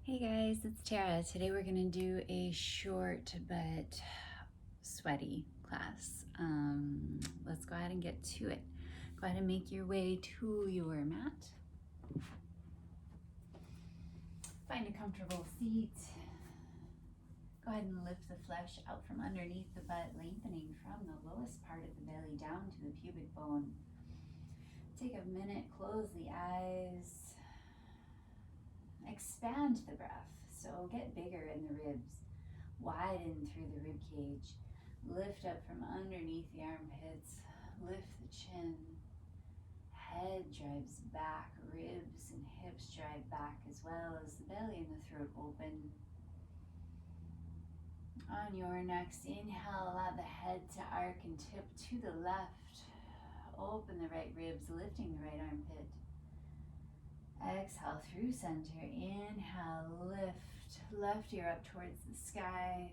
Hey guys, it's Tara. Today we're going to do a short but sweaty class. Let's go ahead and get to it. Go ahead and make your way to your mat. Find a comfortable seat. Go ahead and lift the flesh out from underneath the butt, lengthening from the lowest part of the belly down to the pubic bone. Take a minute, close the eyes, expand the breath. So get bigger in the ribs, widen through the rib cage, lift up from underneath the armpits, lift the chin, head drives back, ribs and hips drive back as well as the belly and the throat open. On your next inhale, allow the head to arc and tip to the left. Open the right ribs, lifting the right armpit. Exhale through center. Inhale, lift. Left ear up towards the sky.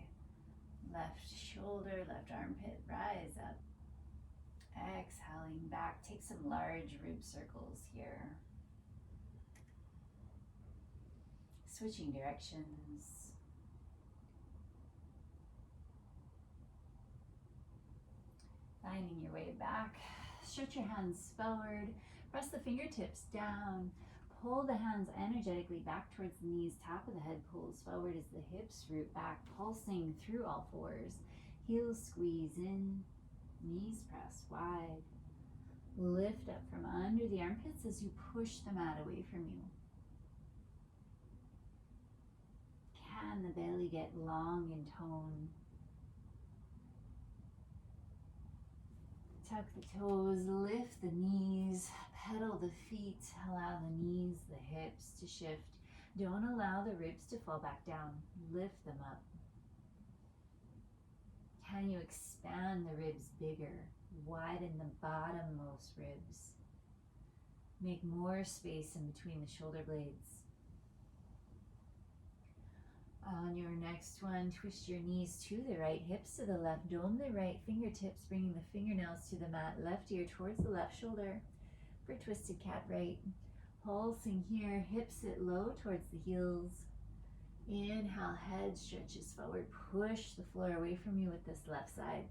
Left shoulder, left armpit, rise up. Exhaling back. Take some large rib circles here. Switching directions. Finding your way back. Stretch your hands forward. Press the fingertips down. Pull the hands energetically back towards the knees. Top of the head pulls forward as the hips root back, pulsing through all fours. Heels squeeze in, knees press wide. Lift up from under the armpits as you push the mat away from you. Can the belly get long in tone? Tuck the toes, lift the knees, pedal the feet, allow the knees, the hips to shift. Don't allow the ribs to fall back down. Lift them up. Can you expand the ribs bigger? Widen the bottommost ribs. Make more space in between the shoulder blades. On your next one, twist your knees to the right, hips to the left, dome the right fingertips, bringing the fingernails to the mat, left ear towards the left shoulder for twisted cat right. Pulsing here, hips sit low towards the heels. Inhale, head stretches forward, push the floor away from you with this left side.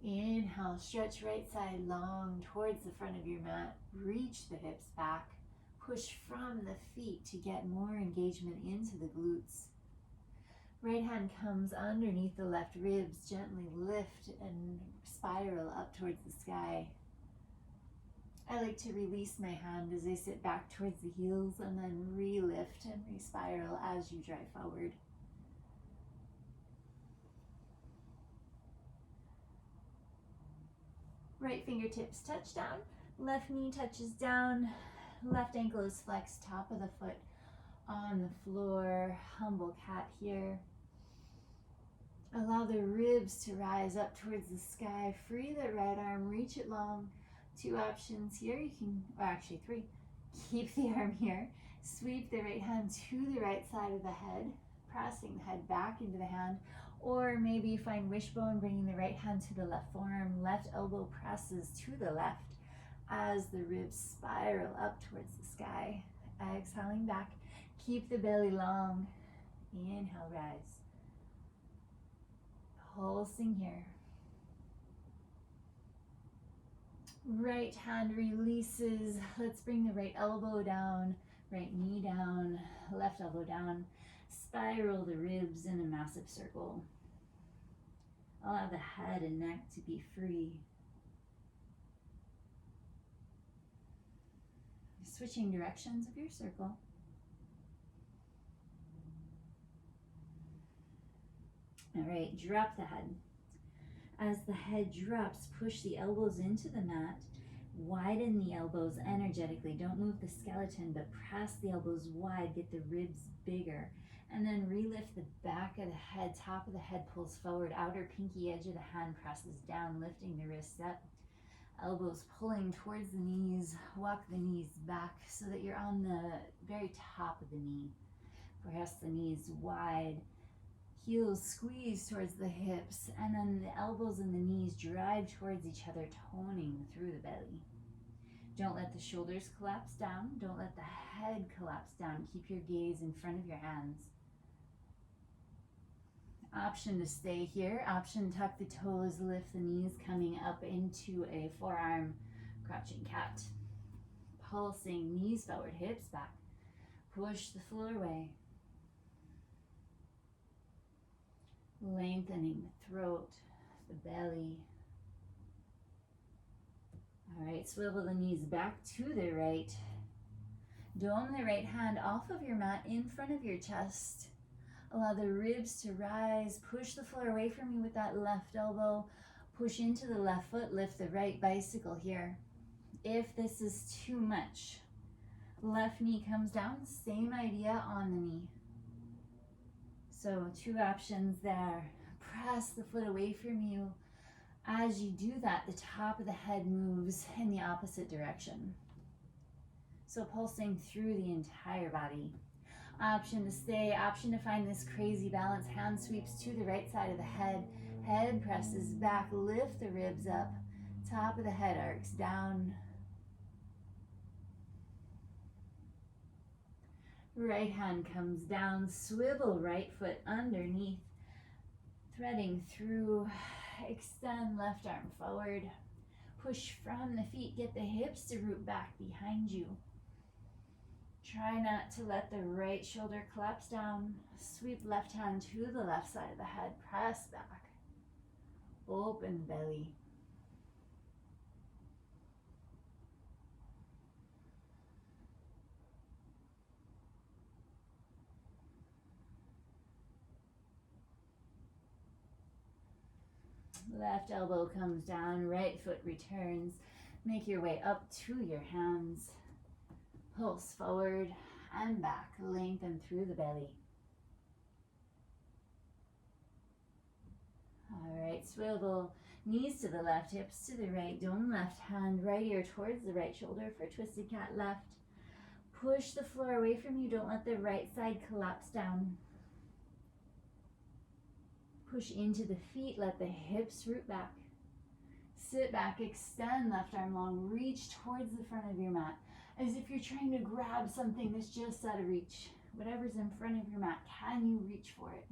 Inhale, stretch right side long towards the front of your mat, reach the hips back. Push from the feet to get more engagement into the glutes. Right hand comes underneath the left ribs. Gently lift and spiral up towards the sky. I like to release my hand as I sit back towards the heels and then re-lift and re-spiral as you drive forward. Right fingertips touch down. Left knee touches down. Left ankle is flexed, top of the foot on the floor. Humble cat here. Allow the ribs to rise up towards the sky. Free the right arm, reach it long. Two options here. You can, or actually three. Keep the arm here. Sweep the right hand to the right side of the head, pressing the head back into the hand. Or maybe find wishbone, bringing the right hand to the left forearm. Left elbow presses to the left as the ribs spiral up towards the sky. Exhaling back. Keep the belly long. Inhale, rise. Pulsing here. Right hand releases. Let's bring the right elbow down, right knee down, left elbow down. Spiral the ribs in a massive circle. Allow the head and neck to be free. Switching directions of your circle. All right, drop the head. As the head drops, push the elbows into the mat. Widen the elbows energetically. Don't move the skeleton, but press the elbows wide. Get the ribs bigger. And then relift the back of the head. Top of the head pulls forward. Outer pinky edge of the hand presses down, lifting the wrists up. Elbows pulling towards the knees. Walk the knees back so that you're on the very top of the knee. Press the knees wide. Heels squeeze towards the hips, and then the elbows and the knees drive towards each other, toning through the belly. Don't let the shoulders collapse down. Don't let the head collapse down. Keep your gaze in front of your hands. Option to stay here. Option tuck the toes, lift the knees, coming up into a forearm crouching cat. Pulsing, knees forward, hips back. Push the floor away. Lengthening the throat, the belly. All right, swivel the knees back to the right. Dome the right hand off of your mat in front of your chest. Allow the ribs to rise. Push the floor away from you with that left elbow. Push into the left foot. Lift the right bicycle here. If this is too much, left knee comes down. Same idea on the knee. So 2 options there. Press the foot away from you. As you do that, the top of the head moves in the opposite direction. So pulsing through the entire body. Option to stay, option to find this crazy balance. Hand sweeps to the right side of the head. Head presses back, lift the ribs up. Top of the head arcs down. Right hand comes down, swivel right foot underneath. Threading through, extend left arm forward. Push from the feet, get the hips to root back behind you. Try not to let the right shoulder collapse down. Sweep left hand to the left side of the head. Press back. Open belly. Left elbow comes down, right foot returns. Make your way up to your hands. Pulse forward and back. Lengthen through the belly. All right, swivel. Knees to the left, hips to the right. Dome left hand, right ear towards the right shoulder for twisted cat left. Push the floor away from you. Don't let the right side collapse down. Push into the feet. Let the hips root back. Sit back, extend left arm long. Reach towards the front of your mat, as if you're trying to grab something that's just out of reach. Whatever's in front of your mat, can you reach for it?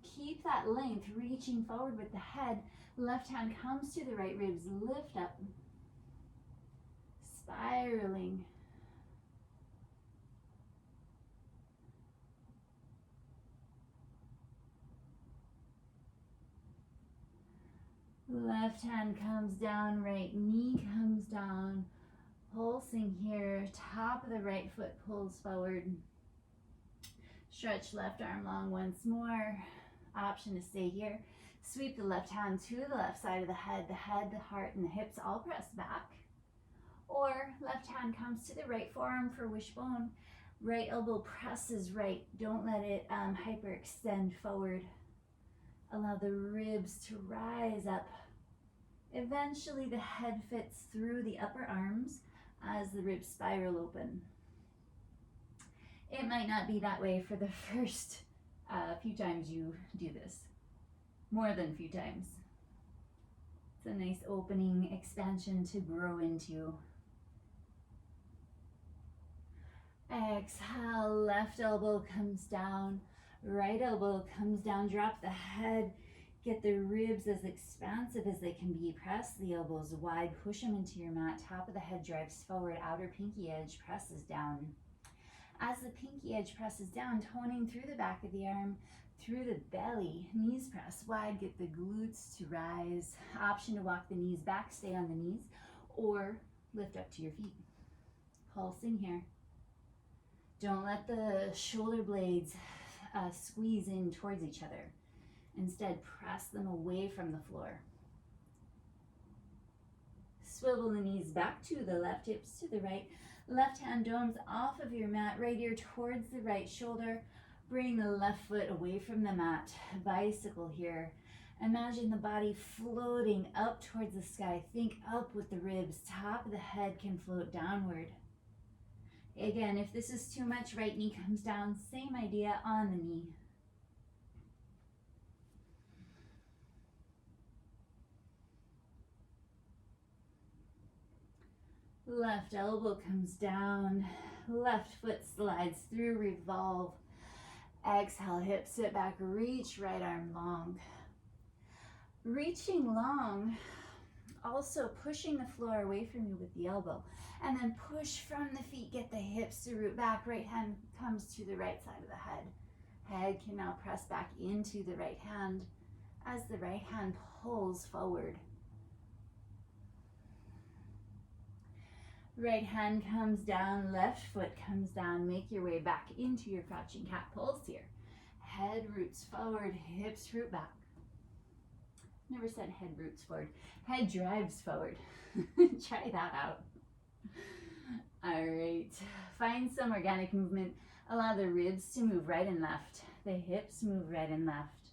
Keep that length, reaching forward with the head. Left hand comes to the right ribs, lift up. Spiraling. Left hand comes down, right knee comes down. Pulsing here, top of the right foot pulls forward. Stretch left arm long once more. Option to stay here. Sweep the left hand to the left side of the head, the heart, and the hips all press back. Or left hand comes to the right forearm for wishbone. Right elbow presses right. Don't let it hyperextend forward. Allow the ribs to rise up. Eventually the head fits through the upper arms as the ribs spiral open. It might not be that way for the first few times you do this. More than a few times. It's a nice opening, expansion to grow into. Exhale, left elbow comes down, right elbow comes down, drop the head, get the ribs as expansive as they can be, press the elbows wide, push them into your mat, top of the head drives forward, outer pinky edge presses down. As the pinky edge presses down, toning through the back of the arm, through the belly, knees press wide, get the glutes to rise. Option to walk the knees back, stay on the knees, or lift up to your feet. Pulsing here. Don't let the shoulder blades squeeze in towards each other. Instead, press them away from the floor. Swivel the knees back to the left, hips to the right. Left hand domes off of your mat, right ear towards the right shoulder. Bring the left foot away from the mat. Bicycle here. Imagine the body floating up towards the sky. Think up with the ribs. Top of the head can float downward. Again, if this is too much, right knee comes down. Same idea on the knee. Left elbow comes down, left foot slides through, revolve. Exhale, hips sit back, reach right arm long. Reaching long, also pushing the floor away from you with the elbow. And then push from the feet, get the hips to root back. Right hand comes to the right side of the head. Head can now press back into the right hand as the right hand pulls forward. Right hand comes down, left foot comes down. Make your way back into your crouching cat pose here. Head roots forward, hips root back. Never said head roots forward. Head drives forward. Try that out. All right. Find some organic movement. Allow the ribs to move right and left. The hips move right and left.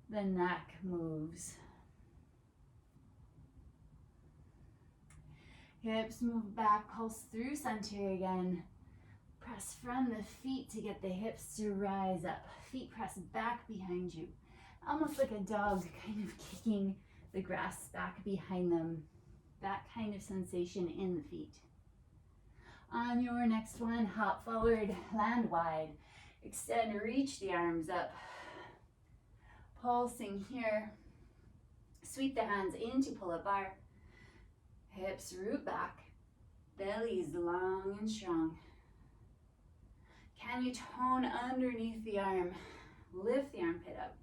The neck moves. Hips move back, pulse through center again. Press from the feet to get the hips to rise up. Feet press back behind you. Almost like a dog kind of kicking the grass back behind them. That kind of sensation in the feet. On your next one, hop forward, land wide. Extend, reach the arms up. Pulsing here. Sweep the hands into pull-up bar. Hips root back, belly is long and strong. Can you tone underneath the arm? Lift the armpit up.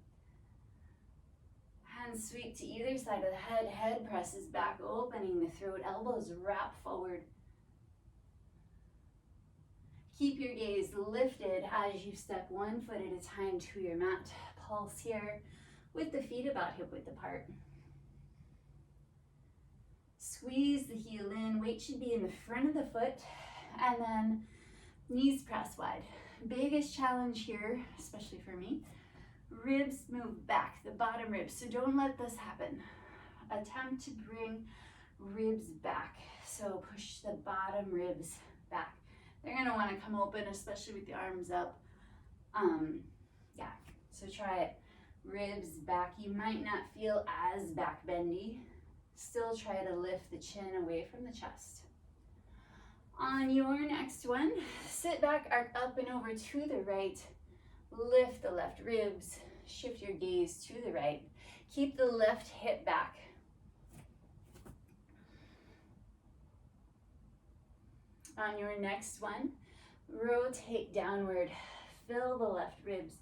Hands sweep to either side of the head. Head presses back, opening the throat. Elbows wrap forward. Keep your gaze lifted as you step one foot at a time to your mat. Pulse here with the feet about hip width apart. Squeeze the heel in, weight should be in the front of the foot, and then knees press wide. Biggest challenge here, especially for me, ribs move back, the bottom ribs, so don't let this happen. Attempt to bring ribs back, so push the bottom ribs back. They're gonna wanna come open, especially with the arms up. Yeah, so try it. Ribs back, you might not feel as back bendy. Still try to lift the chin away from the chest. On your next one, sit back, arc up and over to the right. Lift the left ribs. Shift your gaze to the right. Keep the left hip back. On your next one, rotate downward. Fill the left ribs.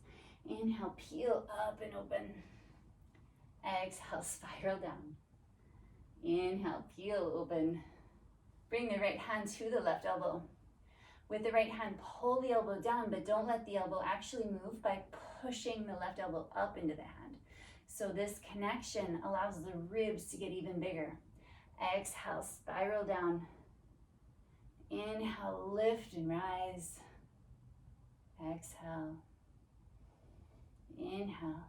Inhale, peel up and open. Exhale, spiral down. Inhale, peel open. Bring the right hand to the left elbow. With the right hand, pull the elbow down, but don't let the elbow actually move by pushing the left elbow up into the hand. So this connection allows the ribs to get even bigger. Exhale, spiral down. Inhale, lift and rise. Exhale. Inhale.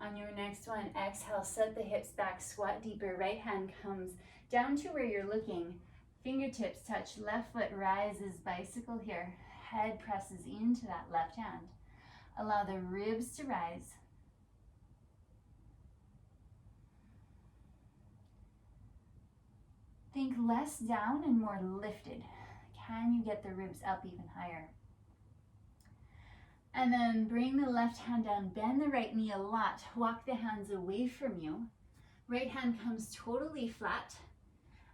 On your next one, exhale, set the hips back, squat deeper. Right hand comes down to where you're looking. Fingertips touch, left foot rises, bicycle here. Head presses into that left hand. Allow the ribs to rise. Think less down and more lifted. Can you get the ribs up even higher? And then bring the left hand down, bend the right knee a lot, walk the hands away from you. Right hand comes totally flat.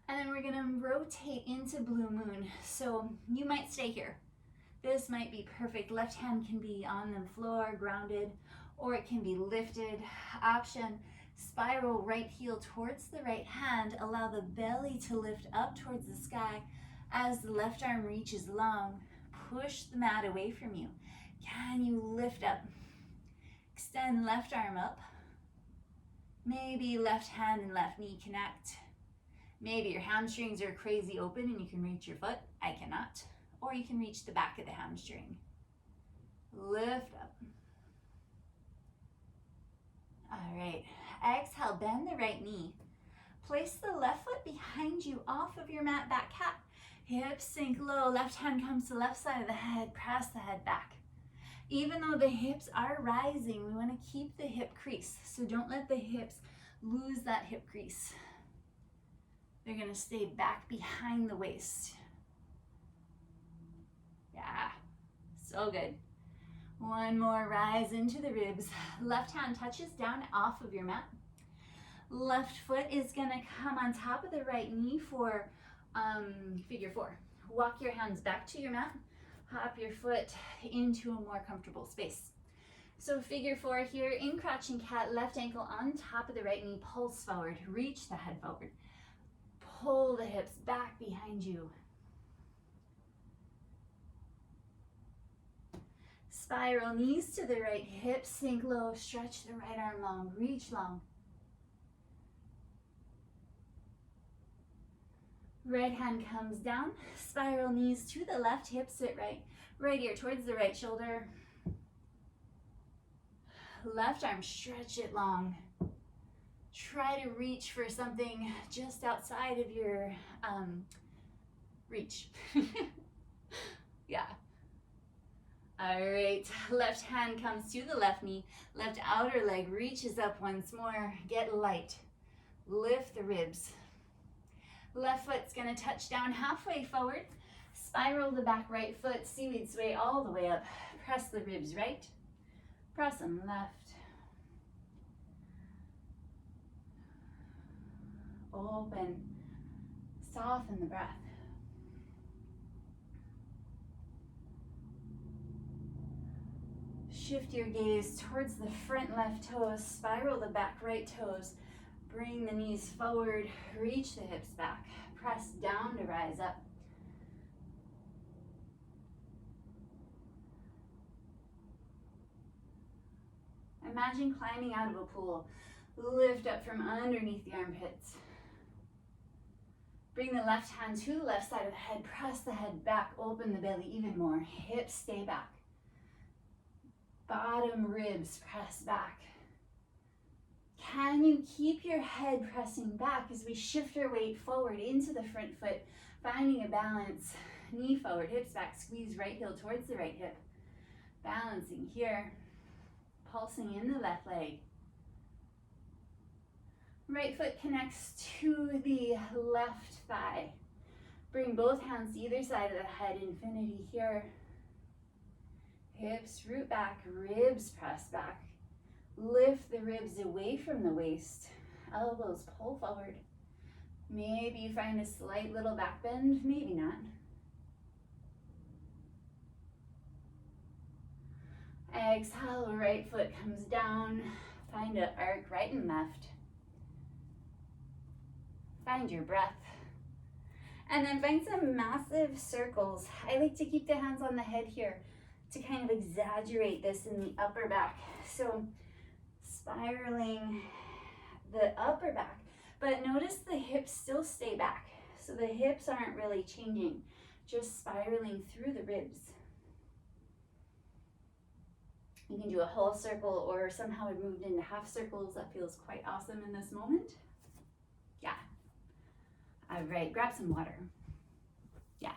And then we're gonna rotate into blue moon. So you might stay here. This might be perfect. Left hand can be on the floor, grounded, or it can be lifted. Option, spiral right heel towards the right hand. Allow the belly to lift up towards the sky as the left arm reaches long. Push the mat away from you. Can you lift up? Extend left arm up. Maybe left hand and left knee connect. Maybe your hamstrings are crazy open and you can reach your foot. I cannot. Or you can reach the back of the hamstring. Lift up. All right. Exhale, bend the right knee. Place the left foot behind you off of your mat, back cat. Hips sink low. Left hand comes to left side of the head. Press the head back. Even though the hips are rising, we want to keep the hip crease. So don't let the hips lose that hip crease. They're gonna stay back behind the waist. Yeah, so good. One more, rise into the ribs. Left hand touches down off of your mat. Left foot is gonna come on top of the right knee for figure four. Walk your hands back to your mat. Hop your foot into a more comfortable space. So figure four here, in crouching cat, left ankle on top of the right knee, pulse forward, reach the head forward. Pull the hips back behind you. Spiral knees to the right hip, sink low, stretch the right arm long, reach long. Right hand comes down, spiral knees to the left hip, sit right. Right ear towards the right shoulder. Left arm, stretch it long. Try to reach for something just outside of your reach. Yeah. All right, left hand comes to the left knee, left outer leg reaches up once more. Get light, lift the ribs. Left foot's gonna touch down halfway forward. Spiral the back right foot, seaweed sway all the way up. Press the ribs right, press them left. Open, soften the breath. Shift your gaze towards the front left toes, spiral the back right toes, bring the knees forward, reach the hips back, press down to rise up. Imagine climbing out of a pool. Lift up from underneath the armpits. Bring the left hand to the left side of the head, press the head back, open the belly even more, hips stay back. Bottom ribs press back. Can you keep your head pressing back as we shift our weight forward into the front foot, finding a balance, knee forward, hips back, squeeze right heel towards the right hip. Balancing here, pulsing in the left leg. Right foot connects to the left thigh. Bring both hands to either side of the head, infinity here. Hips root back, ribs press back. Lift the ribs away from the waist. Elbows pull forward. Maybe you find a slight little back bend, maybe not. Exhale, right foot comes down. Find an arc right and left. Find your breath. And then find some massive circles. I like to keep the hands on the head here to kind of exaggerate this in the upper back. So spiraling the upper back, but notice the hips still stay back. So the hips aren't really changing, just spiraling through the ribs. You can do a whole circle or somehow it moved into half circles. That feels quite awesome in this moment. Yeah. All right, grab some water. Yeah.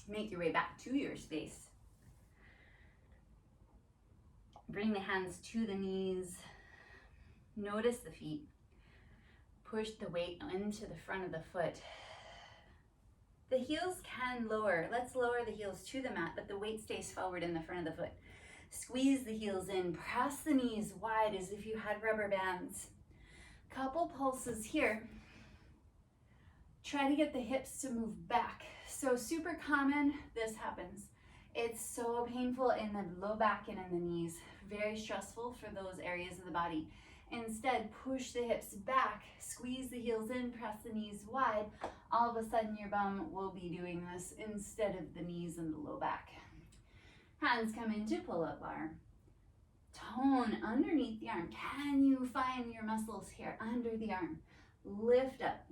Make your way back to your space. Bring the hands to the knees. Notice the feet. Push the weight into the front of the foot. The heels can lower. Let's lower the heels to the mat, but the weight stays forward in the front of the foot. Squeeze the heels in. Press the knees wide as if you had rubber bands. Couple pulses here. Try to get the hips to move back. So super common, this happens. It's so painful in the low back and in the knees. Very stressful for those areas of the body. Instead, push the hips back, squeeze the heels in, press the knees wide. All of a sudden your bum will be doing this instead of the knees and the low back. Hands come into pull-up bar. Tone underneath the arm. Can you find your muscles here under the arm? Lift up.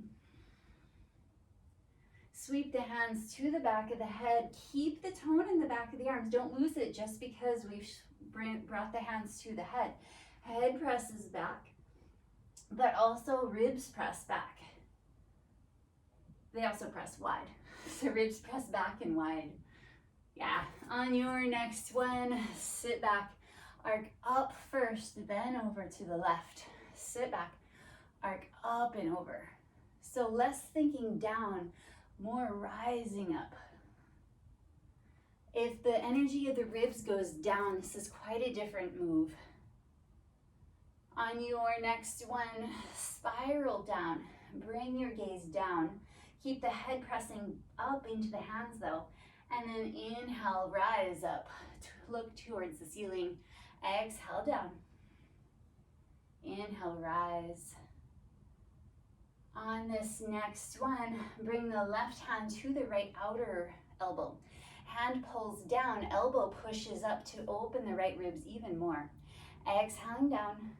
Sweep the hands to the back of the head. Keep the tone in the back of the arms. Don't lose it just because we've brought the hands to the head. Head presses back, but also ribs press back. They also press wide. So ribs press back and wide. Yeah, on your next one, sit back. Arc up first, then over to the left. Sit back, arc up and over. So less thinking down, more rising up. If the energy of the ribs goes down, this is quite a different move. On your next one, spiral down. Bring your gaze down. Keep the head pressing up into the hands though. And then inhale, rise up. Look towards the ceiling. Exhale down. Inhale, rise. On this next one, bring the left hand to the right outer elbow. Hand pulls down, elbow pushes up to open the right ribs even more. Exhaling down.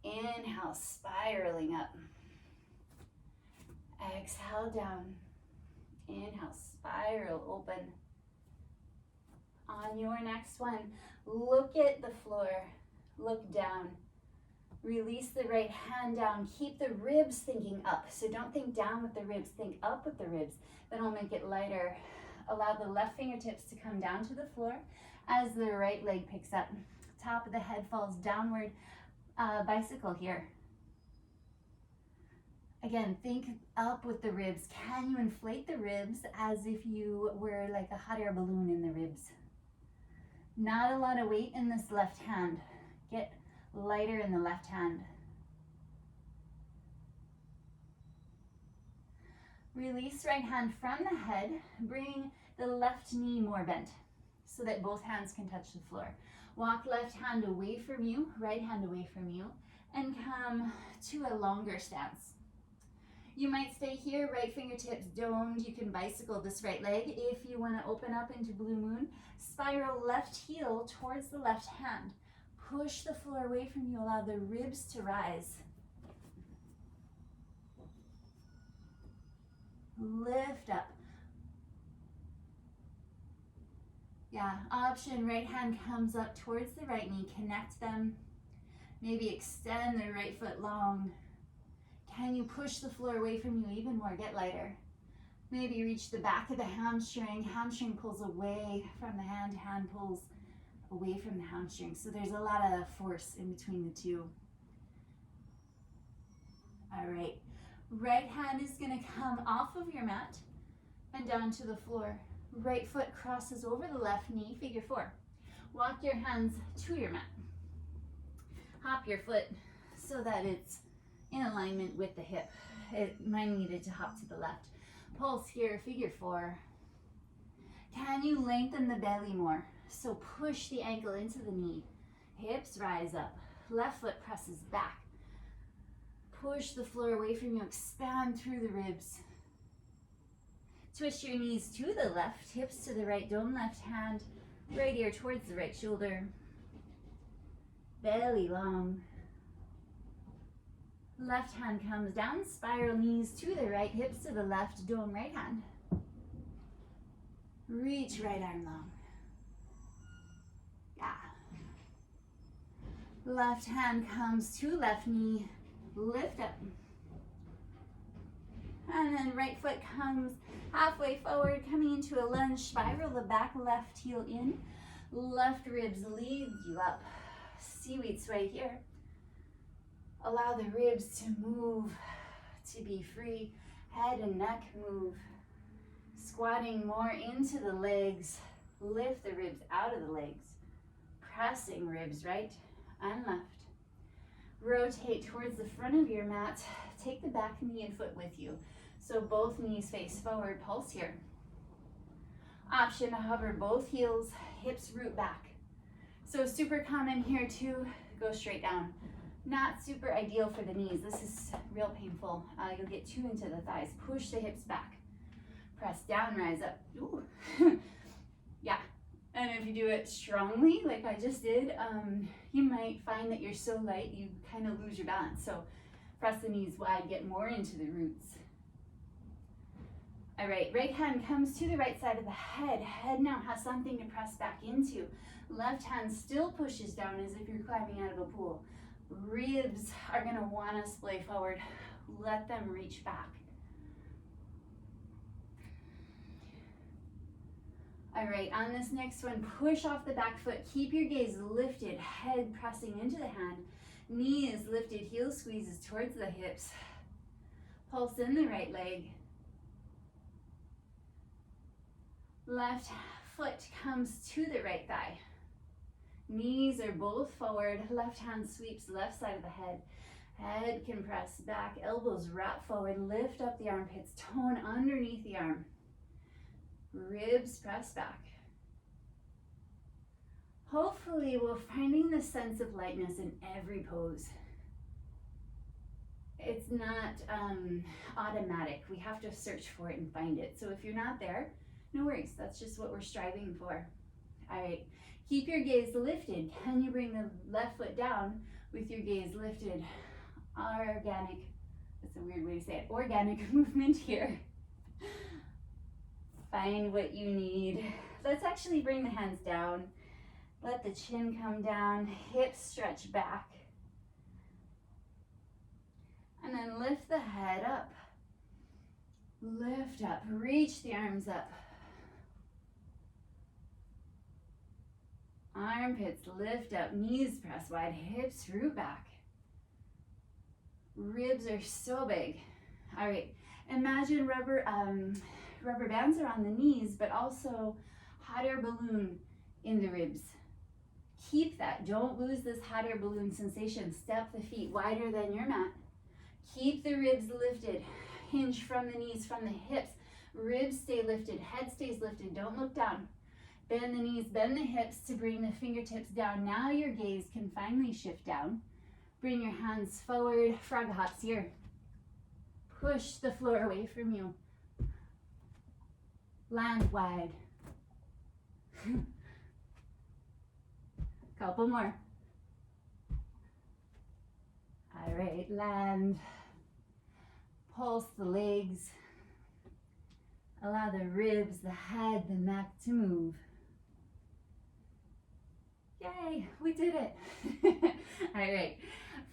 Inhale, spiraling up. Exhale down. Inhale, spiral open. On your next one, look at the floor, look down. Release the right hand down. Keep the ribs thinking up. So don't think down with the ribs, think up with the ribs. Then I'll make it lighter. Allow the left fingertips to come down to the floor as the right leg picks up. Top of the head falls downward. Bicycle here. Again, think up with the ribs. Can you inflate the ribs as if you were like a hot air balloon in the ribs? Not a lot of weight in this left hand. Get lighter in the left hand. Release right hand from the head. Bring the left knee more bent so that both hands can touch the floor. Walk left hand away from you, right hand away from you, and come to a longer stance. You might stay here, right fingertips domed. You can bicycle this right leg. If you want to open up into Blue Moon, spiral left heel towards the left hand. Push the floor away from you, allow the ribs to rise. Lift up. Yeah, option, right hand comes up towards the right knee, connect them. Maybe extend the right foot long. Can you push the floor away from you even more? Get lighter. Maybe reach the back of the hamstring. Hamstring pulls away from the hand, hand pulls away from the hamstring. So there's a lot of force in between the two. All right, right hand is gonna come off of your mat and down to the floor. Right foot crosses over the left knee, figure four. Walk your hands to your mat. Hop your foot so that it's in alignment with the hip. Mine needed to hop to the left. Pulse here, figure four. Can you lengthen the belly more? So push the ankle into the knee. Hips rise up. Left foot presses back. Push the floor away from you. Expand through the ribs. Twist your knees to the left, hips to the right, dome left hand, right ear towards the right shoulder. Belly long. Left hand comes down, spiral knees to the right, hips to the left, dome right hand. Reach right arm long. Yeah. Left hand comes to left knee, lift up. And then right foot comes halfway forward, coming into a lunge, spiral the back left heel in. Left ribs lead you up. Seaweed sway here. Allow the ribs to move, to be free. Head and neck move. Squatting more into the legs. Lift the ribs out of the legs. Pressing ribs right and left. Rotate towards the front of your mat. Take the back knee and foot with you. So both knees face forward, pulse here. Option to hover both heels, hips root back. So super common here to go straight down. Not super ideal for the knees. This is real painful. You'll get too into the thighs. Push the hips back. Press down, rise up. Ooh. Yeah. And if you do it strongly, like I just did, you might find that you're so light you kind of lose your balance. So press the knees wide, get more into the roots. All right, right hand comes to the right side of the head. Head now has something to press back into. Left hand still pushes down as if you're climbing out of a pool. Ribs are gonna wanna splay forward. Let them reach back. All right, on this next one, push off the back foot. Keep your gaze lifted, head pressing into the hand. Knee is lifted, heel squeezes towards the hips. Pulse in the right leg. Left foot comes to the right thigh. Knees are both forward. Left hand sweeps left side of the head. Head can press back, elbows wrap forward. Lift up the armpits, tone underneath the arm. Ribs press back. Hopefully we're finding the sense of lightness in every pose. It's not automatic. We have to search for it and find it. So if you're not there, no worries. That's just what we're striving for. All right, keep your gaze lifted. Can you bring the left foot down with your gaze lifted? Organic, that's a weird way to say it, organic movement here. Find what you need. Let's actually bring the hands down. Let the chin come down, hips stretch back. And then lift the head up. Lift up, reach the arms up. Armpits lift up, knees press wide, hips root back. Ribs are so big. All right, imagine rubber bands around the knees, but also hot air balloon in the ribs. Keep that. Don't lose this hot air balloon sensation. Step the feet wider than your mat. Keep the ribs lifted. Hinge from the knees, from the hips. Ribs stay lifted. Head stays lifted. Don't look down. Bend the knees, bend the hips to bring the fingertips down. Now your gaze can finally shift down. Bring your hands forward. Frog hops here. Push the floor away from you. Land wide. Couple more. All right, land. Pulse the legs. Allow the ribs, the head, the neck to move. Yay, we did it. All right,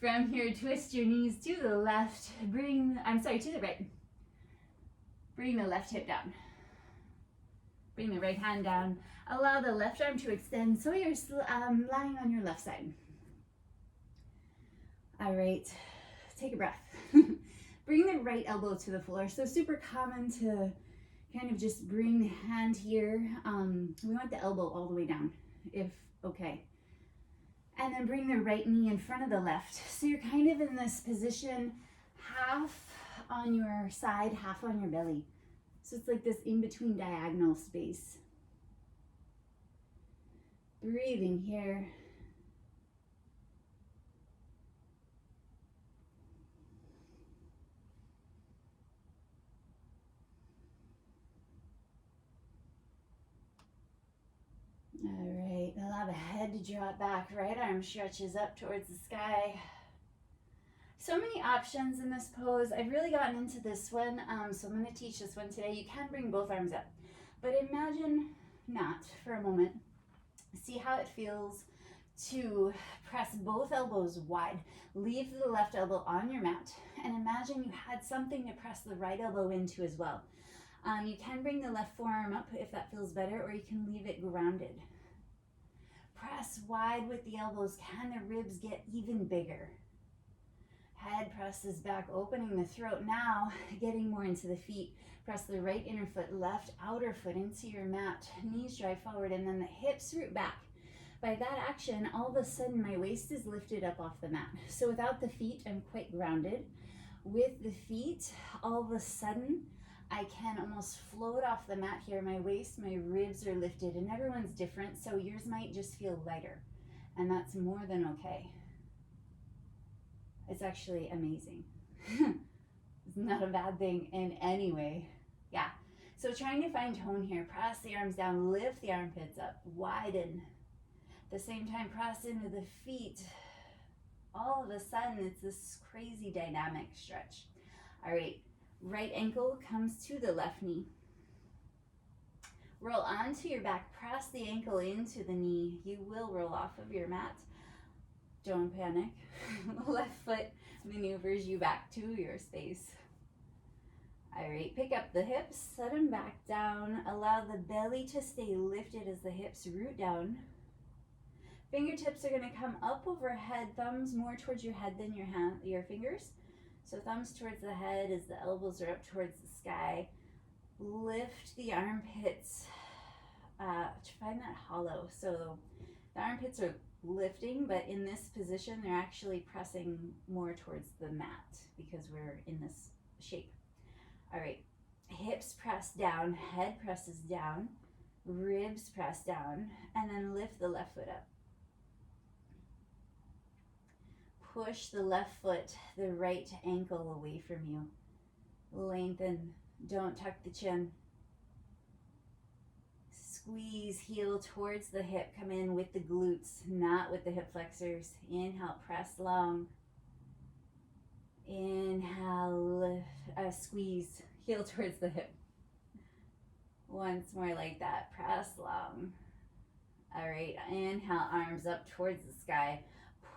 from here, twist your knees to the left. To the right. Bring the left hip down. Bring the right hand down. Allow the left arm to extend so you're lying on your left side. All right, take a breath. Bring the right elbow to the floor. So super common to kind of just bring the hand here. We want the elbow all the way down, if okay. And then bring the right knee in front of the left. So you're kind of in this position, half on your side, half on your belly. So it's like this in-between diagonal space. Breathing here. All right, allow the head to drop back. Right arm stretches up towards the sky. So many options in this pose. I've really gotten into this one, so I'm going to teach this one today. You can bring both arms up, but imagine not for a moment. See how it feels to press both elbows wide. Leave the left elbow on your mat, and imagine you had something to press the right elbow into as well. You can bring the left forearm up if that feels better, or you can leave it grounded. Press wide with the elbows. Can the ribs get even bigger? Head presses back, opening the throat. Now, getting more into the feet. Press the right inner foot, left outer foot into your mat. Knees drive forward, and then the hips root back. By that action, all of a sudden, my waist is lifted up off the mat. So without the feet, I'm quite grounded. With the feet, all of a sudden, I can almost float off the mat here. My waist, my ribs are lifted, and everyone's different, so yours might just feel lighter, and that's more than okay. It's actually amazing. It's not a bad thing in any way. Yeah, so trying to find tone here. Press the arms down, lift the armpits up, widen. At the same time, press into the feet. All of a sudden, it's this crazy dynamic stretch. All right. Right ankle comes to the left knee. Roll onto your back. Press the ankle into the knee. You will roll off of your mat. Don't panic. Left foot maneuvers you back to your space. All right, pick up the hips, set them back down. Allow the belly to stay lifted as the hips root down. Fingertips are going to come up overhead, thumbs more towards your head than your fingers. So thumbs towards the head as the elbows are up towards the sky. Lift the armpits to find that hollow. So the armpits are lifting, but in this position, they're actually pressing more towards the mat because we're in this shape. All right, hips press down, head presses down, ribs press down, and then lift the left foot up. Push the left foot, the right ankle away from you. Lengthen, don't tuck the chin. Squeeze heel towards the hip, come in with the glutes, not with the hip flexors. Inhale, press long. Inhale, lift, squeeze, heel towards the hip. Once more like that, press long. All right, inhale, arms up towards the sky.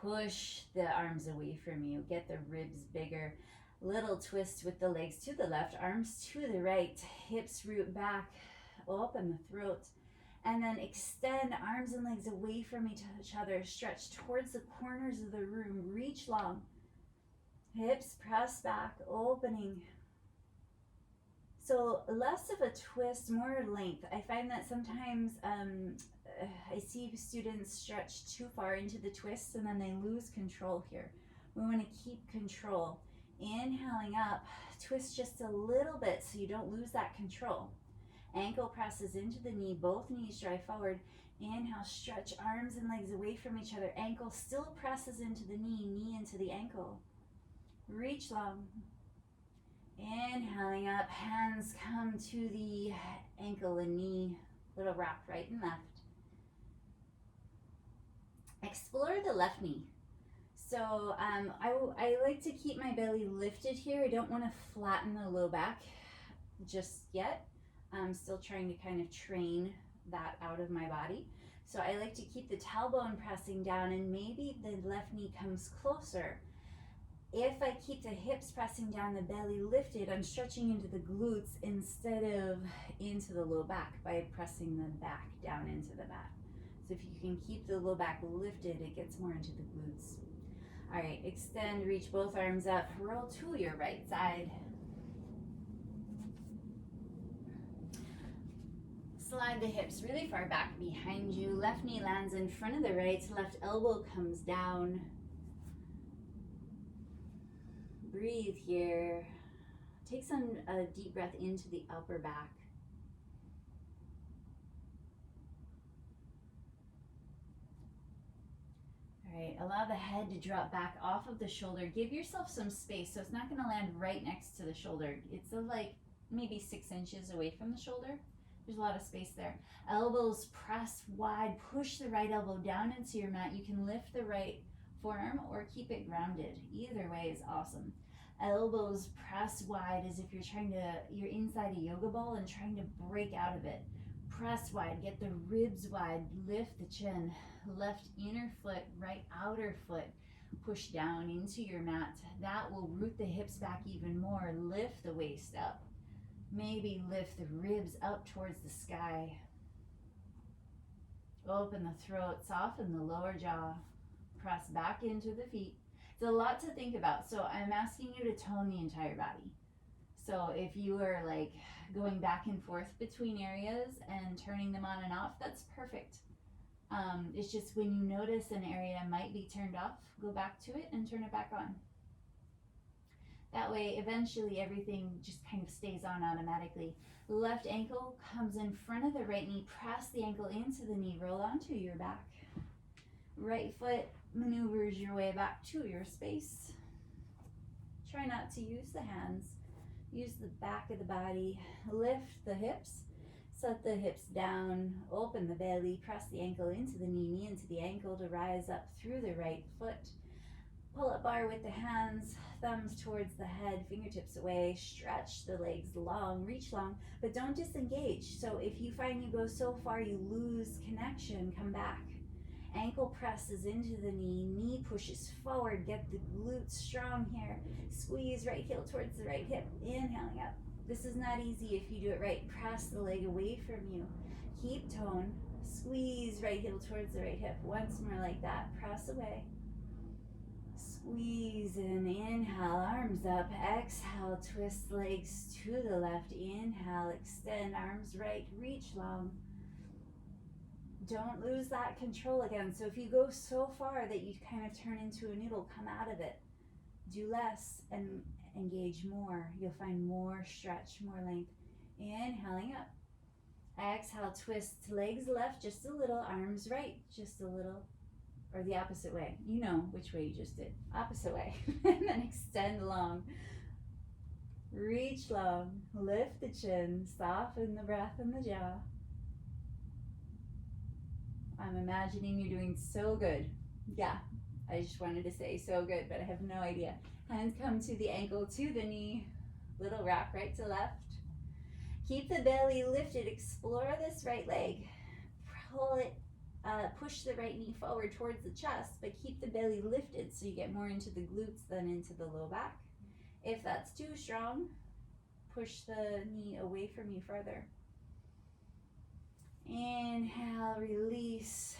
Push the arms away from you, get the ribs bigger. Little twist with the legs to the left, arms to the right, hips root back, open the throat. And then extend arms and legs away from each other, stretch towards the corners of the room, reach long. Hips press back, opening. So less of a twist, more length. I find that sometimes I see students stretch too far into the twist and then they lose control here. We want to keep control. Inhaling up, twist just a little bit so you don't lose that control. Ankle presses into the knee, both knees drive forward. Inhale, stretch arms and legs away from each other. Ankle still presses into the knee, knee into the ankle. Reach long. Inhaling up, hands come to the ankle and knee, little wrap right and left. Explore the left knee. So I like to keep my belly lifted here. I don't want to flatten the low back just yet. I'm still trying to kind of train that out of my body. So I like to keep the tailbone pressing down and maybe the left knee comes closer. If I keep the hips pressing down, the belly lifted, I'm stretching into the glutes instead of into the low back by pressing the back down into the mat. So if you can keep the low back lifted, it gets more into the glutes. All right, extend, reach both arms up, roll to your right side. Slide the hips really far back behind you. Left knee lands in front of the right, left elbow comes down. Breathe here. Take a deep breath into the upper back. All right, allow the head to drop back off of the shoulder. Give yourself some space so it's not going to land right next to the shoulder. It's like maybe 6 inches away from the shoulder. There's a lot of space there. Elbows press wide. Push the right elbow down into your mat. You can lift the right forearm or keep it grounded. Either way is awesome. Elbows press wide as if you're inside a yoga ball and trying to break out of it. Press wide, get the ribs wide, lift the chin. Left inner foot, right outer foot. Push down into your mat. That will root the hips back even more. Lift the waist up. Maybe lift the ribs up towards the sky. Open the throat, soften the lower jaw. Press back into the feet. It's a lot to think about, so I'm asking you to tone the entire body. So if you are like going back and forth between areas and turning them on and off, that's perfect. It's just when you notice an area might be turned off, go back to it and turn it back on. That way, eventually everything just kind of stays on automatically. Left ankle comes in front of the right knee. Press the ankle into the knee. Roll onto your back. Right foot maneuvers your way back to your space. Try not to use the hands. Use the back of the body. Lift the hips. Set the hips down. Open the belly. Press the ankle into the knee. Knee into the ankle to rise up through the right foot. Pull up bar with the hands, thumbs towards the head, fingertips away. Stretch the legs long, reach long, but don't disengage. So if you find you go so far you lose connection, come back. Ankle presses into the knee, knee pushes forward, get the glutes strong here. Squeeze right heel towards the right hip, inhaling up. This is not easy if you do it right. Press the leg away from you. Keep tone. Squeeze right heel towards the right hip. Once more like that. Press away. Squeeze in. Inhale, arms up. Exhale, twist legs to the left. Inhale, extend arms right. Reach long. Don't lose that control again. So if you go so far that you kind of turn into a noodle, come out of it. Do less and engage more. You'll find more stretch, more length. Inhaling up. Exhale, twist legs left just a little, arms right just a little, or the opposite way. You know which way you just did. Opposite way. And then extend long. Reach long. Lift the chin. Soften the breath in the jaw. I'm imagining you're doing so good. Yeah, I just wanted to say so good, but I have no idea. Hands come to the ankle, to the knee. Little rock right to left. Keep the belly lifted. Explore this right leg. Pull it, push the right knee forward towards the chest, but keep the belly lifted so you get more into the glutes than into the low back. If that's too strong, push the knee away from you further. Inhale, release.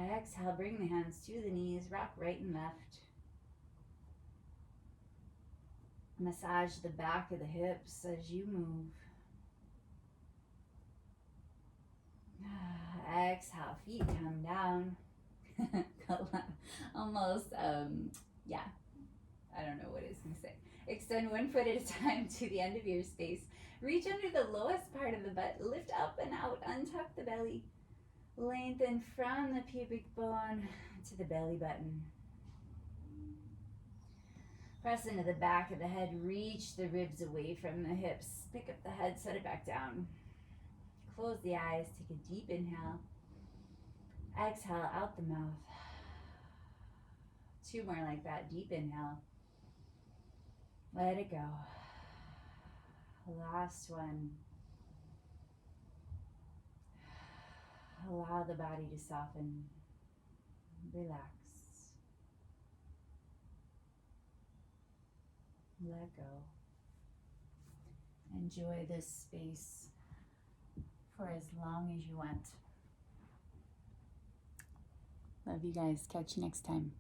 Exhale, bring the hands to the knees. Rock right and left. Massage the back of the hips as you move. Exhale, feet come down. Almost, yeah, I don't know what it's going to say. Extend one foot at a time to the end of your space. Reach under the lowest part of the butt. Lift up and out. Untuck the belly. Lengthen from the pubic bone to the belly button. Press into the back of the head. Reach the ribs away from the hips. Pick up the head. Set it back down. Close the eyes. Take a deep inhale. Exhale out the mouth. Two more like that. Deep inhale. Let it go. Last one. Allow the body to soften. Relax. Let go. Enjoy this space for as long as you want. Love you guys. Catch you next time.